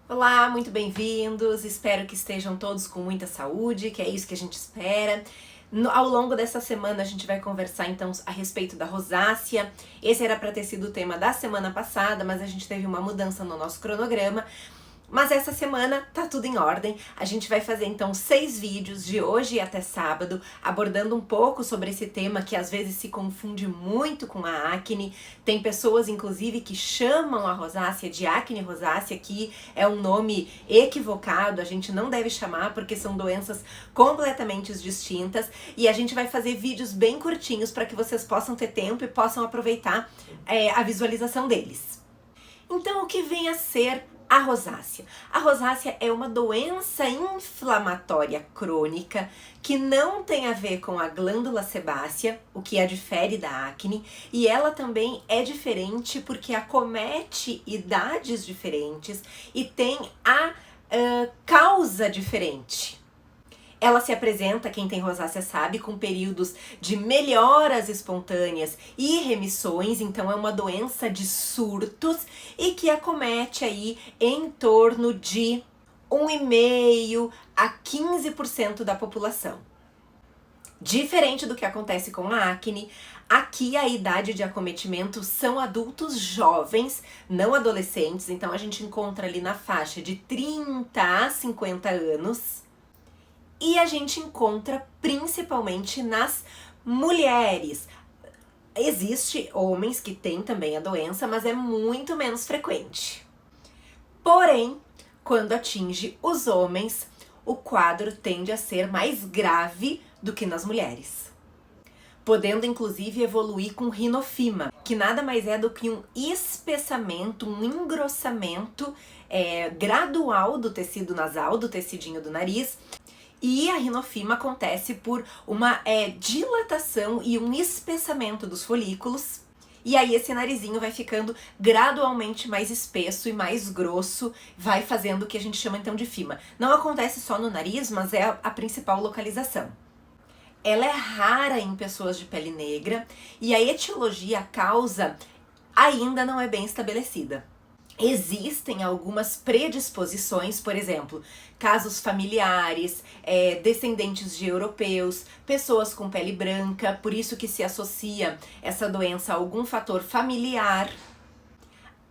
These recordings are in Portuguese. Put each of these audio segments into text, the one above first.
Olá, muito bem-vindos. Espero que estejam todos com muita saúde, que é isso que a gente espera. Ao longo dessa semana a gente vai conversar então a respeito da rosácea. Esse era para ter sido o tema da semana passada, mas a gente teve uma mudança no nosso cronograma. Mas essa semana tá tudo em ordem. A gente vai fazer então 6 vídeos de hoje até sábado, abordando um pouco sobre esse tema que às vezes se confunde muito com a acne. Tem pessoas inclusive que chamam a rosácea de acne rosácea, que é um nome equivocado, a gente não deve chamar porque são doenças completamente distintas. E a gente vai fazer vídeos bem curtinhos para que vocês possam ter tempo e possam aproveitar a visualização deles. Então, o que vem a ser a rosácea? A rosácea é uma doença inflamatória crônica que não tem a ver com a glândula sebácea, o que a difere da acne, e ela também é diferente porque acomete idades diferentes e tem a causa diferente. Ela se apresenta, quem tem rosácea sabe, com períodos de melhoras espontâneas e remissões, então é uma doença de surtos e que acomete aí em torno de 1,5% a 15% da população. Diferente do que acontece com a acne, aqui a idade de acometimento são adultos jovens, não adolescentes, então a gente encontra ali na faixa de 30 a 50 anos. E a gente encontra principalmente nas mulheres. Existe homens que têm também a doença, mas é muito menos frequente. Porém, quando atinge os homens, o quadro tende a ser mais grave do que nas mulheres, podendo inclusive evoluir com rinofima, que nada mais é do que um espessamento, um engrossamento gradual do tecido nasal, do tecidinho do nariz. E a rinofima acontece por uma dilatação e um espessamento dos folículos. E aí esse narizinho vai ficando gradualmente mais espesso e mais grosso, vai fazendo o que a gente chama então de fima. Não acontece só no nariz, mas é a principal localização. Ela é rara em pessoas de pele negra e a etiologia, a causa, ainda não é bem estabelecida. Existem algumas predisposições, por exemplo, casos familiares, descendentes de europeus, pessoas com pele branca, por isso que se associa essa doença a algum fator familiar.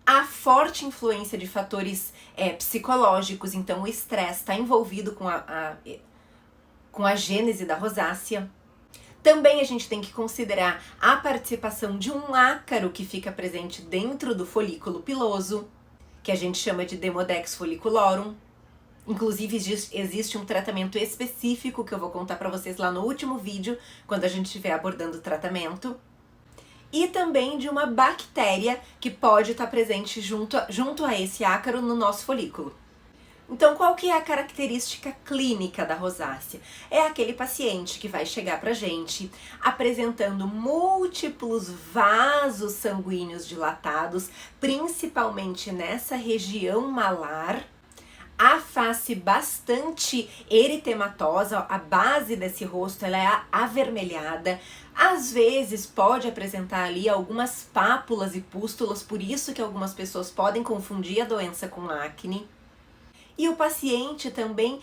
Há forte influência de fatores psicológicos, então o estresse está envolvido com a gênese da rosácea. Também a gente tem que considerar a participação de um ácaro que fica presente dentro do folículo piloso, que a gente chama de Demodex folliculorum. Inclusive existe um tratamento específico que eu vou contar para vocês lá no último vídeo, quando a gente estiver abordando o tratamento. E também de uma bactéria que pode estar presente junto a esse ácaro no nosso folículo. Então, qual que é a característica clínica da rosácea? É aquele paciente que vai chegar pra gente apresentando múltiplos vasos sanguíneos dilatados, principalmente nessa região malar, a face bastante eritematosa, a base desse rosto ela é avermelhada, às vezes pode apresentar ali algumas pápulas e pústulas, por isso que algumas pessoas podem confundir a doença com acne. E o paciente também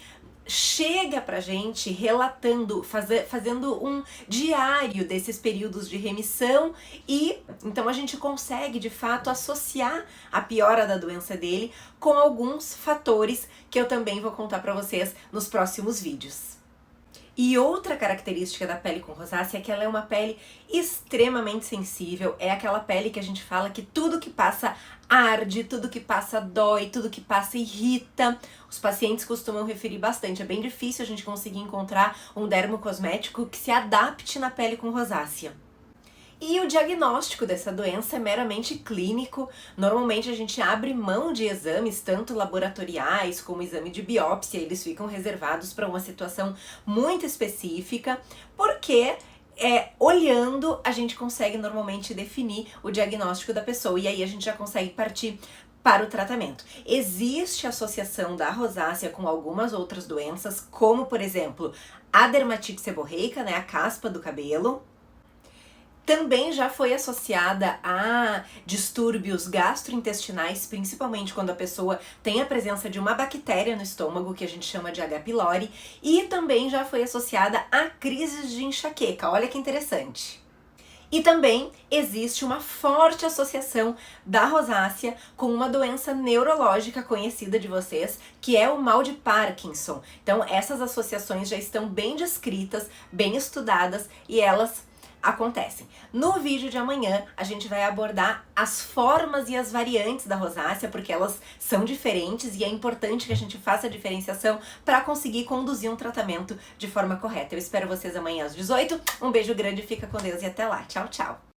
chega pra gente relatando, fazendo um diário desses períodos de remissão e então a gente consegue de fato associar a piora da doença dele com alguns fatores que eu também vou contar pra vocês nos próximos vídeos. E outra característica da pele com rosácea é que ela é uma pele extremamente sensível, é aquela pele que a gente fala que tudo que passa arde, tudo que passa dói, tudo que passa irrita. Os pacientes costumam referir bastante, é bem difícil a gente conseguir encontrar um dermocosmético que se adapte na pele com rosácea. E o diagnóstico dessa doença é meramente clínico. Normalmente a gente abre mão de exames, tanto laboratoriais como exame de biópsia, eles ficam reservados para uma situação muito específica, porque olhando a gente consegue normalmente definir o diagnóstico da pessoa e aí a gente já consegue partir para o tratamento. Existe associação da rosácea com algumas outras doenças, como por exemplo a dermatite seborreica, a caspa do cabelo. Também já foi associada a distúrbios gastrointestinais, principalmente quando a pessoa tem a presença de uma bactéria no estômago, que a gente chama de H. pylori, e também já foi associada a crises de enxaqueca. Olha que interessante. E também existe uma forte associação da rosácea com uma doença neurológica conhecida de vocês, que é o mal de Parkinson. Então, essas associações já estão bem descritas, bem estudadas e elas acontecem. No vídeo de amanhã, a gente vai abordar as formas e as variantes da rosácea, porque elas são diferentes e é importante que a gente faça a diferenciação para conseguir conduzir um tratamento de forma correta. Eu espero vocês amanhã às 18. Um beijo grande, fica com Deus e até lá. Tchau, tchau!